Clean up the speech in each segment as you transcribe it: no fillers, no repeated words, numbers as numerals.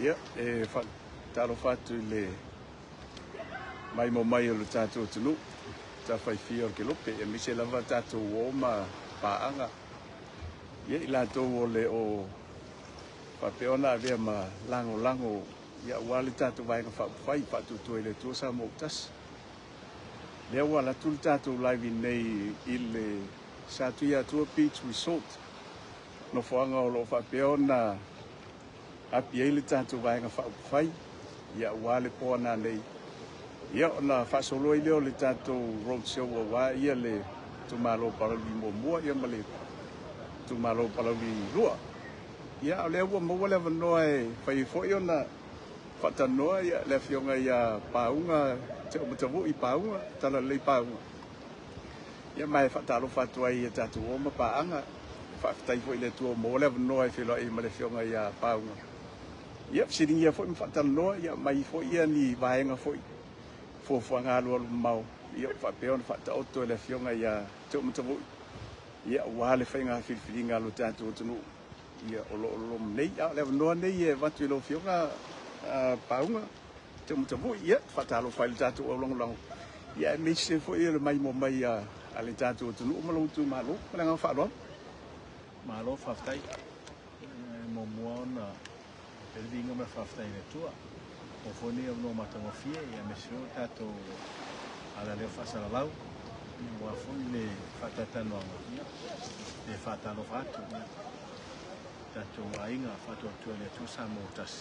Ia, talo fatu le mai mo mai o le tātou tunu. Ta fai fia o ke lope, e mise lava tātou o ma paanga. Ia i lātou o le o whapeona vea ma lango. Ia wale tātou vaenga whai whatutu e le tua sa moktas. Lea wala tulu tātou live nei i le Satuia Tua Beach Resort. No whaanga o lo whapeona api e le tātou vaenga whai. Ia wale poana nei. Ia ona whasolo i leo le tātou roadshow o wā. Ia le tumalo parawi mua. Ia ma le tumalo parawi lua. Ia o lea ua maua le wanoa e whai fwoi ona whatanoa ia le fionga ia paunga. Te o matavu i paunga. Tala lei paunga. Ia mai whatalo whatua i tātou o ma paanga. Whaftai fwoi le tua mo le wanoa e whiloa i ma le fionga ia paunga. Ia siringi ia fwoi mwhatanoa. Ia mai fwoi ia ni vaenga fwoi. Fuanga alu mau. Ia whapeona whataoto le fionga ia te o matavu. Ia wale whainga whiwhiringa alu tātou tunu. Ia olo nei. Ia le wanoa nei e watu i lo fionga paunga. Te mutavu ia whatalo whaile tātou o longo. Ia me se fo ia le mai mo mai a le tātou tunu. Umalo tu malo. Malanga whaaloa. Malo whaftai. Mo moana. Pervinga me whaftai le tua. O fone o no matanga fie. Ia me se o tātou ala leo whasalalau. Ia wafoi le whatatanoanga. Le whatalo whatu. Tātou ainga whatu atua le tu sa motas.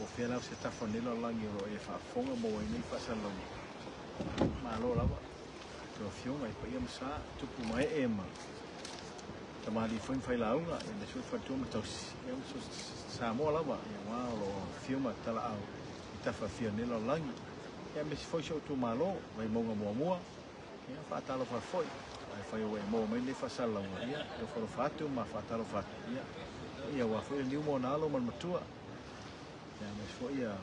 O whialau se tawhanela langi o e whafonga mo e nei whasalau. Malo lawa. Tō whionga i paia msa tupu mai e ma. Tamari whain whailaunga e me sui whatua matausi. Ia mso sa moa lawa. Ia wā o whioma tala au. I tawha whianela langi. Ia me si whoi so tu malo. Vai monga mua. Ia whaatalo whafoi. Ai whai o e mo mai nei whasalaunga. Ia e whoro whatu ma whaatalo whatu. Ia wafo ia liu mo nalo man matua. Ia mes fo ia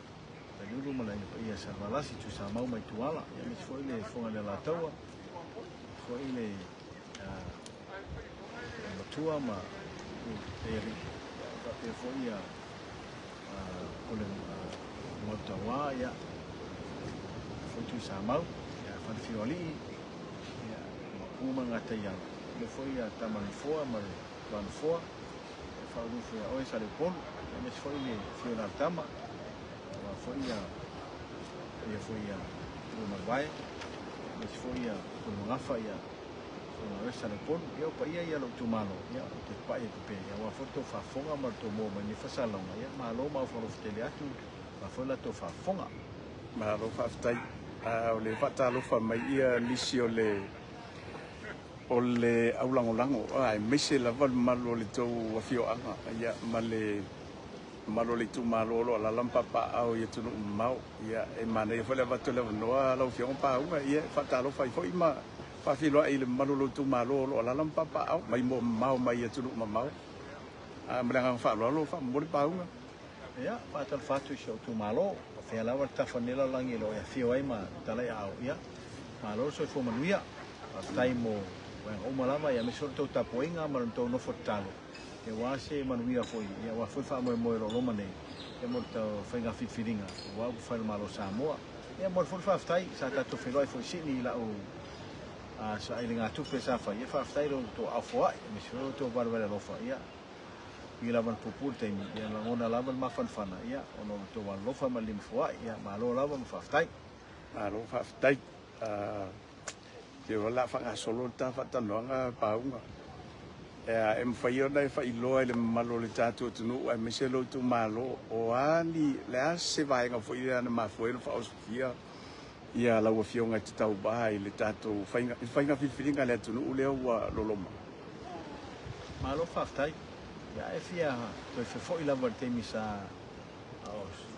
pelulu malai ia salvalasi tu sa mau mai tuala. Ia mes fo ile fonga le lataua. Fo ile matua ma eri. Ia fo ia ole motawa ia. Fo tu sa mau. Ia fan fioli. Ia uma ngata ia. Ia fo ia tamani foa ma tuan foa. Faudu foi a oisa le polo, mas foi na tama, foi uma vai, mas foi uma gafa ia, uma oisa le polo, eu paia ia lo tumalo, ia te pai te pe, ia foto fa fonga mar to mo mani fasalonga, ia malo ma fo fitele atu, ma foi la to fa fonga, ma lo fa ftai, o le fatalo fa mai ia lisi o le aulangolango ai mese la val malo le tau afio anga ia malo le tu malo la lampa pa au ia tu mau ia e mana ia fole vato le noa la fio pa unga ia fatalo fai foi ma fa filo ai le malo le tu malo la lampa pa au mai mo mau mai ia tu mau a mlanga fa lo fa mo pa unga ia fatal fatu sho tu malo fa la va tafanela langi lo ia fio ai ma tala au ia malo so fo manuia tai mo o malama ia me sorto tapoinga ma no no fotalo e wase manuia foi ia wa foi fa mo lo mane e mo to fenga fifiringa wa fa malo samoa e mo foi fa ftai sa ta to filo foi sini la o a sa ilinga tu pesa fa ia fa ftai lo to afwa me sorto barbara lo fa ia ila van popul tem ia la ona lava ma fanfana ia ono to wa lo fa ma lim fwa ia malo lava ma fa ftai malo fa ftai Te wala whanga solo ta whatanoanga paunga. E mwhai ona e whai loa le malo le tātua tunu e me se lo tu malo o ani le ase vaenga fwoi ana mawhoi na whaosofia ia laua fionga te tau baha i le tātua whainga whiwhiringa le tunu leo wa loloma. Malo whaftai. Ia e fia toi whewhoi lawa te misa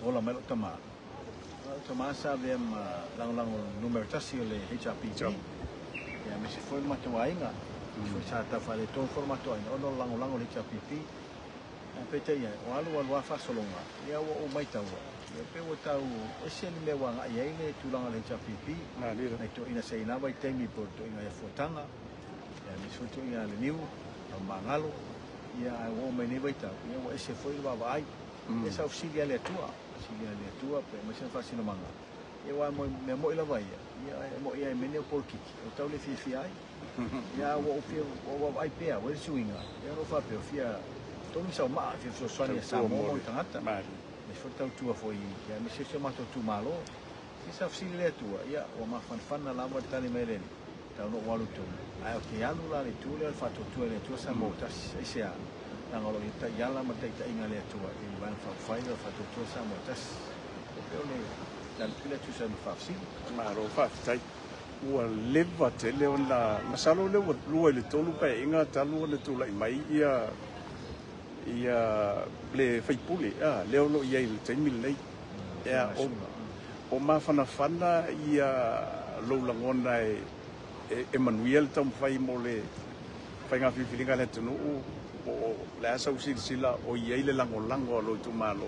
ola melo tamā. Tamā sa vea lango numero tasi o le HRPG. Ya me se foi matoainga foi sa ta fale ton formato ainda ono lango le chapipi a pete ia o alu fa solonga ia o mai tau ia pe o tau ese ni me wanga ia ile tu langa le chapipi na lira to ina se ina vai temi por to ina ia fotanga ia me so to ina le niu o mangalo ia o me ni vai tau ia o ese foi va vai e sa auxilia le tua pe ma se fa sino manga e wa mo ila vai ia mo ia mene o por kiki o tau le fi ai ia o fi o ai pe o suinga ia no fa pe fia tonu sa ma fi so swani sa mo tangata e fo tau tua foi ia me se ma to tu malo e sa auxilia le tua ia o ma fan na lava tani mele tau no walu tu ai o ke alu la le tu le fa to tu le tu sa mo ta e se a ngalo ita yala ma ta inga le tua e van fa fai fa to tu sa mo ta o le dan pila tu sa fa si ma ro fa tai ua leva te leo na masalo leo lua le tolu pa inga talu le tu lai mai ia le faipuli leo lo ia le taimil nei ia o mafana fana ia lo langona e Manuel tam fai mo le fai nga fifilinga le tunu o le asa usila o ia le lango lo tu malo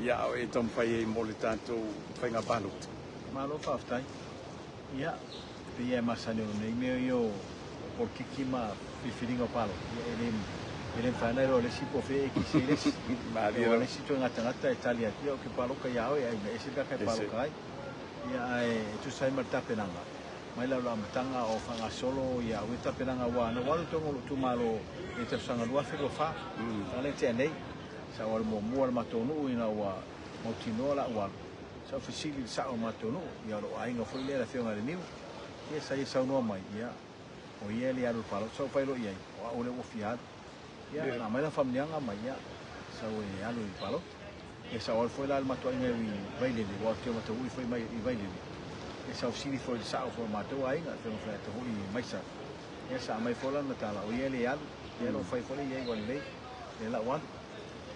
ia e tam fai mo le tanto fai nga balut malo fa fai ia ia masane nei me yo por kikima fifilinga palo ia ele fana le si po fe ki se Mario le si to ngata Italia ia o ke palo ka ia e ese ka palo kai ia tu sai marta penanga mai la matanga o fanga solo ia o ta penanga wa no walu tongo tu malo e te sanga lua fe lo fa ale te nei sa wal mo matonu ina wa mo tinola wa sa fasili sa o matonu ia lo ainga foi le la fiona le niu ia sa ia no mai ia o ia le alu palo so fai lo ia o le o fiat ia na mai la famnianga mai ia sa o ia alu palo ia sa wal foi la mato inga wi vai le wa te mato wi foi mai i vai le e sa usili foi sa o matou ai na te fa te hoi mai sa e sa mai fola na tala o ia le al ia no fai fola ia igual le la wan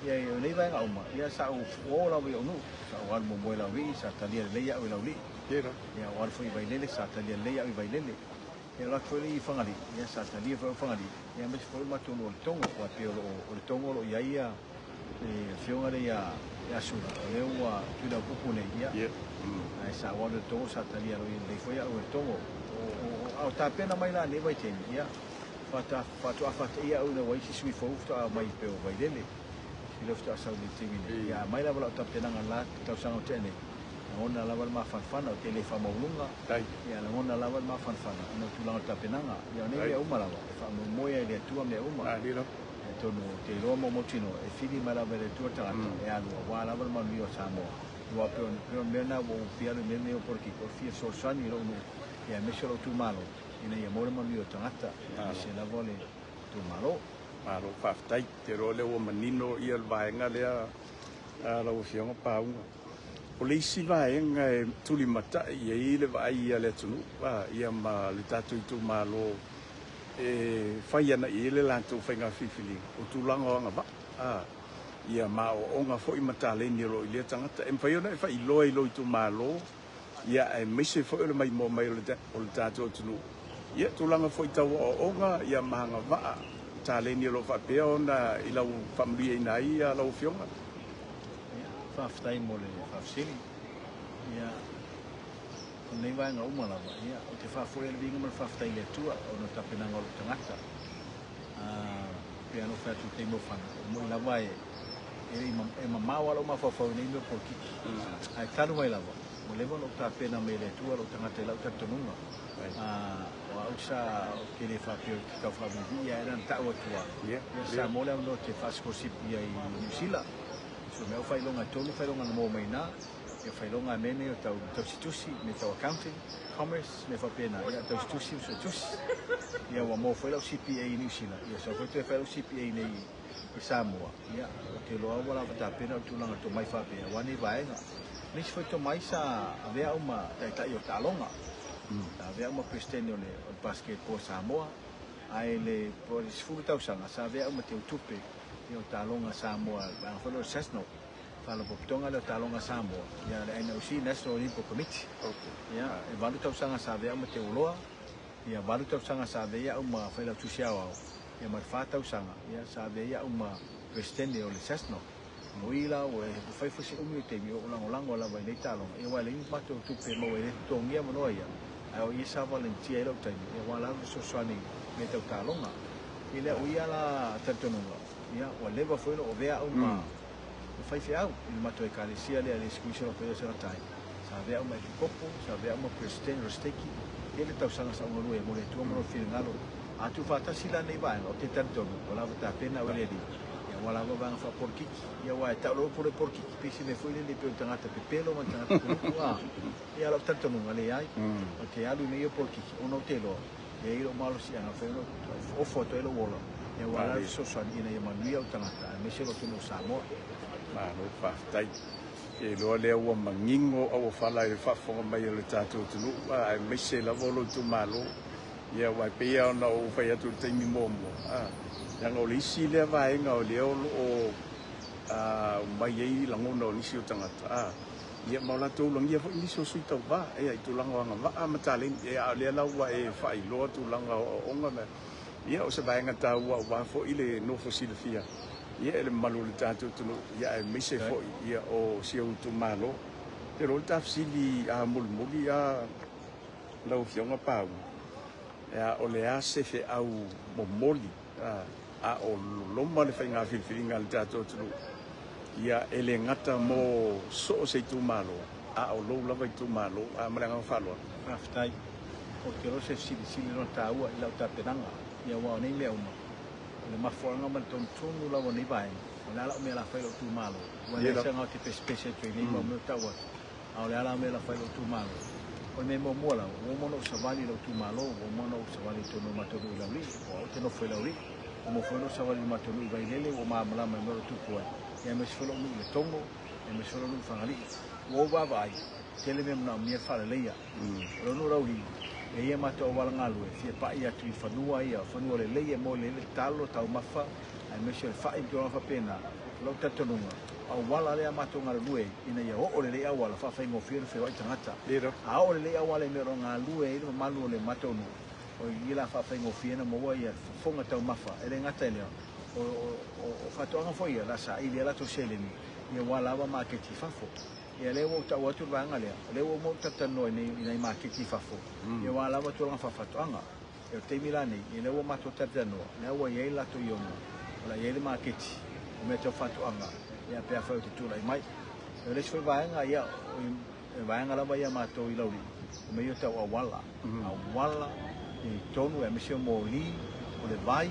ia o nei vai au ma ia sa o la vi onu sa o al mo la vi sa talia le ia o la vi ia o al foi vai le sa talia le ia o vai le ia la foi i fangali ia sa talia foi fangali ia me foi matou no tongo o pe o tongo lo ia e fionga le ia sura le ua tuna pupu nei ia ai sa wale tongo sa talia lo le foi o tongo o ta pena mai la ne vai te ia fata ia una wai si sui fo sta mai pe o vai lele si lo sta sa di timi ia mai la ta pena ngala ta sa no tene ona la ma fan o tele fa maulunga ia la ona la ma fan no tu la ta pena ia ne ia uma la fa mo moia le tua me uma tono te roa mo motino e fili mala vele tua tanga e alu wa la ma mio samo wa pero mena wo piano mena por ki por fia so sani lo no e me solo tu malo ina ia mo ma mio tanga se la vole tu malo fa tai te role o manino ia vaenga le a la fianga paunga o le si vaenga tuli mata ia le vai ia le tunu ia ma le tatu tu malo e fai ana i le lantou faiga fifili o tulaga aga va ia ma o onga foi mataleni lo ile tangata e fai ona e fai loa i lo i tumalo ia e mise foi le mai mo mai o le tatou tunu ia tulaga foi tau o onga ia mahanga va taleni lo fa pe ona i lau familia ina ia lau fionga fa ftai mo le fa fsili ia nei vai nga uma lava ia o te fa foi le vinga mal fa ftai le tua o no tapena ngol tangata piano fa tu te mo fa mo lava e mama wala ma fa fa nei me por ki ai tanu mai lava mo levo no tapena me le tua lo tangata la tatonunga o ausa ke le fa pio ka fa via era ta o tua sa mo le no te fa scosi ia i Nusila so me fa longa tonu fa longa mo mai na e fai longa mene o tau situsi me tau accounting, commerce, me fa pena ia tau situsi so tusi ia wa mo foi lau CPA i New Zealand ia so foi te fai lau CPA nei i Samoa ia o te loa wala wata pena o tūlanga to mai fa pena wani vaenga nisi foi to mai sa avea uma tai o talonga avea uma presidente o le basketball Samoa ai le por sfulu tau sanga sa avea uma te utupe i o talonga Samoa ang folo sesno fala poptonga le talonga Samoa ia le NOC National Olympic Committee ia e valu tau sanga sa vea ma te uloa ia valu tau sanga sa vea uma faila tusiao ia ma fa tau sanga ia sa vea uma presidente o le sesno moila o e fai fosi umi te mi o lango la vai le talonga ia wale ni mato tupe mo e tongia mo ia ai ia sa valentia e lo tai ia wala so swani me tau talonga ia o ia la tatonunga ia o leva foi o vea uma fai fiau il mato e kalesia le ale skuisa lo pelo sera tai sa vea uma kopo sa vea uma president rosteki ele tau sanga sa ngolu e mo le tu mo fil ngalo atu fata sila nei vai o te tanto wala vata pena wele di ya wala va bang fa porki ya wa ta lo por porki pisi me foi le pe tangata pe pelo ma tangata ku ya lo tanto no ale ai o te alu meio porki uno telo e ilo malo si ana fe o foto elo wala ya wala so so ina ya manuia o tangata me se lo tu no samo ma no fa tai e lo le o mangingo o fala e fa fo mai le tatu tu ai me se la volo tu malo ia wa pe ia no o fa ia tu te mi momo ya ngo li si le vai ngo le o mai ai la ngo no li si o tangata ia mau la tu lang ia fo ni so sui tau va e tu lang nga va ma talent e le la wa e fa i lo tu lang o nga me ia o se vai nga ta wa fo ile no fo si le fia ia ele malu le tatu tu ia e me se fo ia o si o tu malo pero ta si li a mul muli a la o fionga pau ya o le a se fe au momoli a o loma le fainga filfilinga le tatu tu ia ele ngata mo so se tu malo a o lo lava tu malo a malanga falo aftai o te ro se si no taua i lau tapenanga ia wa nei me uma le mafonga man ton tonu la woni vai la la me la fai tu malo wa le se nga te special training mo me taua a le ala me la fai tu malo o me mo mola o mo no savali lo tu malo o mo no savali tu no matonu la ri o te no foi la ri o mo foi no savali matonu vai lele o ma mala me mo tu ko ya me solo no le tongo e me solo no fangali o va vai tele me na me fa le ia lo no rauri e ia mato wala ngalu e fia pa ia tu fanua ia fanua le leia mo le talo tau mafa ai me se fa i do fa pena lo tatonunga au wala le mato ngalu e ina ia o le ia wala fa fa ngofir fe wai tangata a o le ia wala me ro ngalu e no malu le mato no o ia fa fa ngofir na mo wa ia fonga tau mafa ele ngata ele o fa to nga foi la sa ile la to seleni ia wala wa ma ke ti fafo ia le o ta watu vanga le o mo tata no nei market fafo ia wala wa to nga fafatoanga e te milani ia le o ma to tata no le o ia la to yomo la ia le market o me to fatoanga ia pe fa tu lai mai e le foi vanga ia vanga la ia ma to i lauri o me yo ta wala e tonu e me se moli o le vai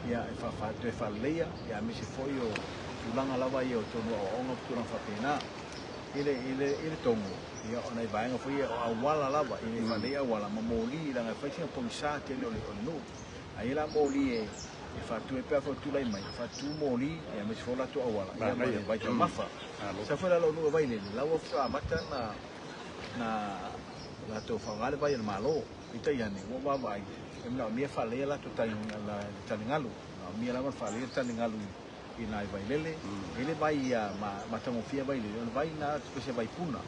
ia e fa to fa leia ia me se foi o tulanga lava ia o tonu o onga tulanga fa pena ile tongo ia ona vai nga foi a wala lava ile fa leia wala mamoli la nga fa tinha ponsa te le no ai la moli e fa tu e pe fa tu lai mai fa tu moli ia me se foi la to wala ia mai vai to mafa sa foi la lo no vai le la o fa mata na la to fa ngale vai el malo ita ia ne o va vai emna mi fa leia la to tai la talingalu mi la fa leia talingalu ina vai lele ele vai ma tango fia vai lele vai na specie vai puna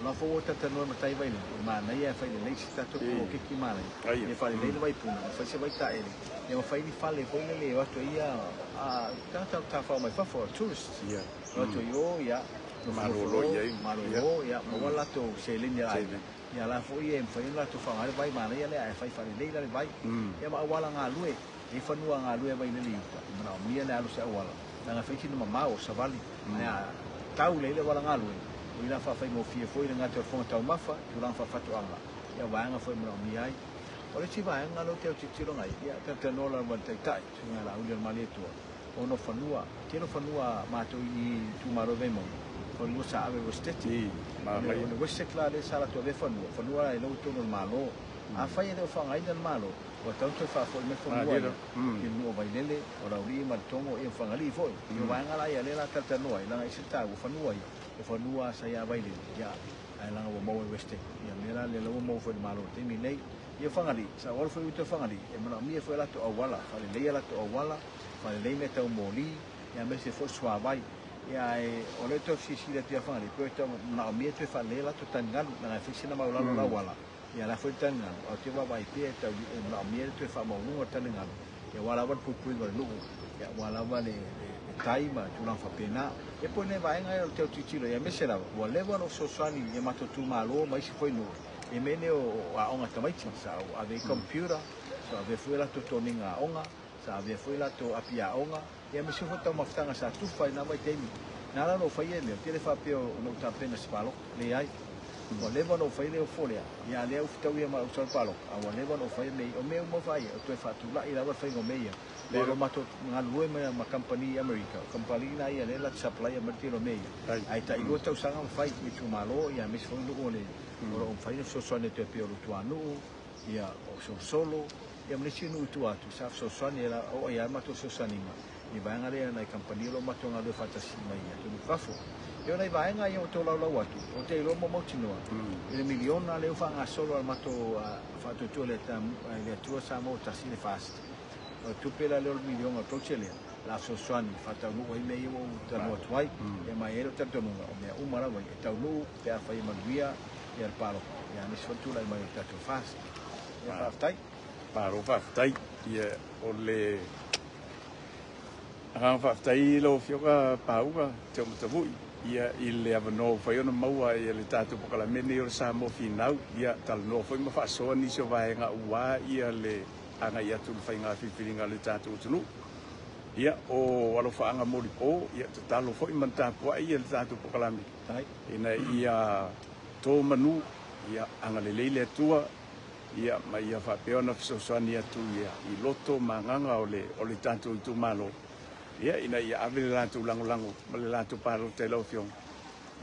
la fo tata no matai vai lele ma na ia fai lele sta to o ke ki male e fai lele vai puna fai se vai ta ele e fai ni fale foi lele o to ia a ta fa mai fa for tourist ia o to yo ia marolo ia mo la to se lele ia la fo ia fai la to fa vai ma ia le fai fai lele vai ia ma wala nga lue e fanua nga lue vai lele uta na mia le alu se wala na fa kini mama o savali na tau le wala nga lue o ila fa fai mo fie foi nga te fo tau mafa tu lang fa fatu anga ia wa nga foi mo mi ai o le tiva nga lo te tiro ngai ia ta no la wa tai tai nga la uli mali tu o no fanua ke no fanua ma to i tu maro ve mo fanua sa ave o steti ma mai no wese clare sala to ve fanua e no to no malo a fai le fa ngai del malo o tanto fa fo me fo mo que no vai lele o la uri mal tomo e fa ngali fo e va ngala ia le la tata no ai la isi ta o fa no ai e fa no sa ia vai lele ya ai la o mo weste ia mera le lo mo fo malo te mi nei ia fa ngali sa o fo uto fa ngali e mo mi fo la to wala fa le la to wala fa le me ta mo li ia me se fo swa vai ia e o le to si le te fa ngali ko to na mi te fa le la to tangalu na fa sina ma la wala ia la foi tanga o te va vai pe ta na miel te fa mo no tanga ia wala va pu no ia wala va le taima tu la fa pena e poi ne vai ngai o te titilo ia me sera o le va no so sani ia mato tu malo mai si foi no e mene o a onga tamai sa o ave computer sa ave foi la to toninga onga sa ave foi la to apia onga ia me si foi ta maftanga sa tu fai na vai temi Nala no fai me te le fa pe no ta pena spalo le ai o leva no fai le folia ia le u fitau ia ma u sol palo a o leva no fai me o me mo fai o tu fa tu la ila va fai no me ia le lo mato nga lue ma company America company na ia le la supply a marti no me ia ai ta i tau sanga fai i tu malo ia me so no le o fai no so so ne te pe o tu anu ia o so solo ia me si no tu atu sa so so ne la o ia ma to so sanima i vai ngare na company lo mato nga le fatasi mai ia tu kafo eu nei vai nga eu to lau atu o te lo mo tino ile miliona le fa nga solo al mato fa tu le tam le tu sa mo ta si le fast o tu pela le miliona to chele la so swani fa ta no i me o ta no twai e mai ero ta to no me o mara vai ta no pe a fa i manuia e al palo e a mi so tu la mai ta to fast e fa tai paro fa tai ia o le anga fa tai lo fioka pauga te mo te vui ia i le avano fai ona maua ia le tatu pokala mene o sa mo finau ia tal no foi ma fa so ni so vai nga ua ia le anga ia tu fai nga fifiringa le tatu tunu ia o alo fa anga mori po ia te talo foi manta po ia le tatu pokala mi ina ia to manu ia anga le leile tua ia ma ia fa peona so so ni atu ia i loto manganga o le tatu tu malo ia ina ia ave la tu lango le la tu paro te lo fiong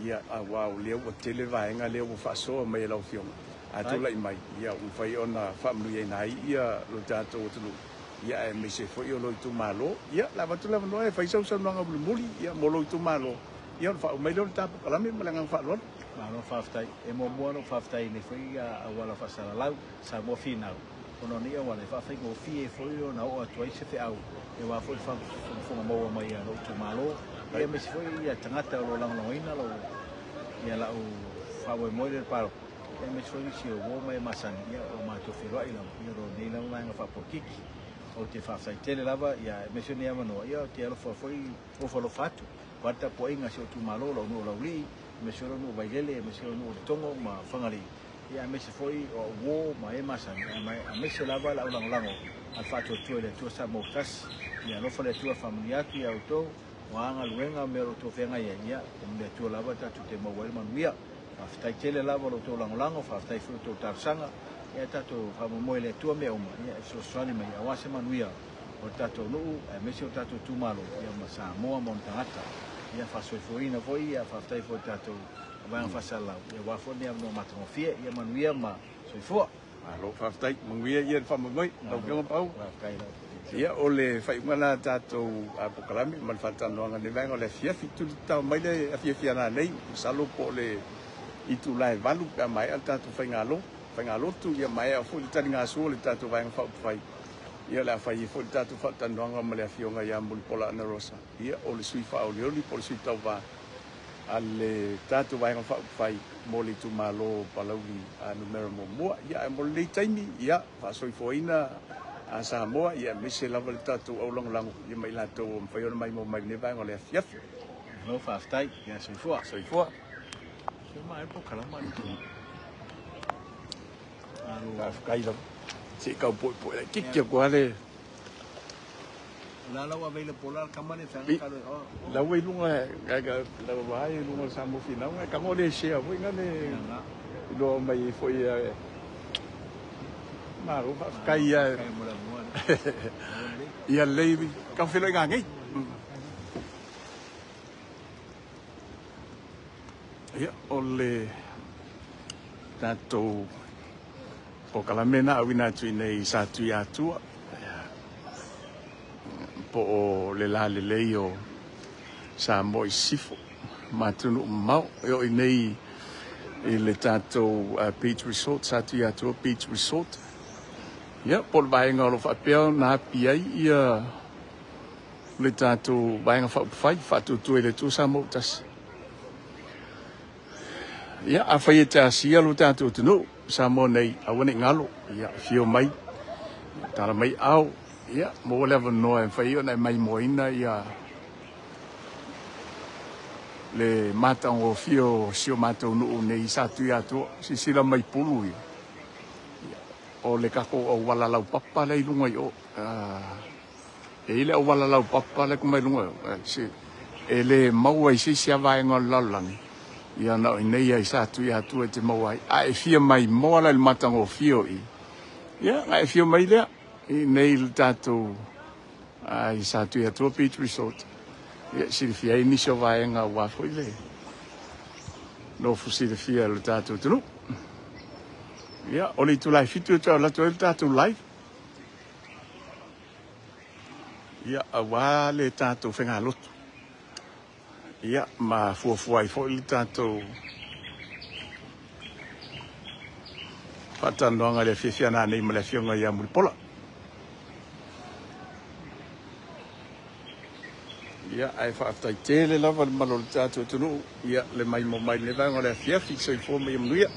ia a wow le o tele vai nga le o fa so mai lo fiong a tu lai mai ia u fai ona family nai ia lo tato tu ia e me se foi lo tu malo ia la va tu la no e fai so so nga muli ia mo lo tu malo ia fa mai lo tapo kala me malanga fa lo no fa tai e mo no fa tai ne foi a wala fa sala lau sa mo final ono ni wala fa fai go fi e foi ona o tu ai se fe au e wa foi fa mo mai no tu malo e me foi ia tangata lo lang loina lo ia la o fa mo mo le paro e me foi si o mai masan ia o ma to fi ila ia ro ni la nga fa por kiki o te fa sai tele lava ia me se ni no ia te lo foi o fa lo fatu quanta po inga se tu malo lo no lo li me se no vai lele me se no tongo ma fangali ia me se foi o wo ma e masan mai me se lava la lang al fatu tu le tu sa mo tas ia no fale tua familia ki auto wanga luenga mero to fenga ia me tu lava ta tu te mo wel man mia fa tele lava lo to lango fa tai fu to tarsanga ia ta to fa mo le tu me o ia so swani mai awase man mia o ta to no me se ta to tu malo ia ma sa mo montata ia fa so foina foi ia fa tai fu ta to va fa sala ia wa fo ne no matro fie ia man mia ma so fo alo fa tai mangwia ia fa mo mai do ke pau ia o le fai ngana tatou apokalami mal fatanoanga ne venga le fia fitu ta mai le fia na nei salo po le itu lai valu ka mai tatou fai ngalo tu ia mai a fu tani nga so le tatou vai fai ia la fai fu tatou fatanoanga ma le fionga ia mul pola na rosa ia o le sui fa o le po sui tau va ale tatou vai fai mo le tu malo palauri a numero mo ia mo le taimi ia fa soi foina a Samoa ia me se lava le tatou au lango ia mai latou fai ona mai mo mai ne vai ngole fiaf no fa tai ia soi fo se mai po kala mai tu ka kai lo se ka po kiki ko ale la wa vele polar kamane fa ka la we lunga ga la vai lunga Samoa final ka ngole se a we ngane do mai foi Maro kai ia levi ka filo ngangi ia ole tato po kalamena awina tu nei sa tu ya tu po le la le leio sa mo sifo matunu mau yo nei le tato beach resort sa tu ya tu beach resort ia por vai ngalo fa peo na pia ia le tato vai nga fa tu le tu sa mo tas ia a fai ta sia lo tato tu no sa mo nei a woni ngalo ia fio mai tala mai au ia mo le no en fai ona mai moina ia le mata o fio sio mata no nei sa tu ya tu si sila mai pulu ia o le kako o wala lau papa le lunga yo e ile o wala lau papa le kuma lunga si e le maua i se sia vai ngol lalangi ia na nei ai sa tu ia tu te maua ai fia mai mola le matango fio i ia ai fia mai le i nei le tato ai sa tu ia tu beach resort ia si fia ni so vai nga wa foi le no fu si fia le tato tu ia oli tu lai fitu tu la tu le tato live ia awa le tato fenga lotu ia ma fuafua i foi le tato fatanoanga le fifiana nei ma le fionga ia mulpola ia ai faaftai tele lava le malo le tato tunu ia le mai mo mai le vanga le fia fixo i fo mai mnuia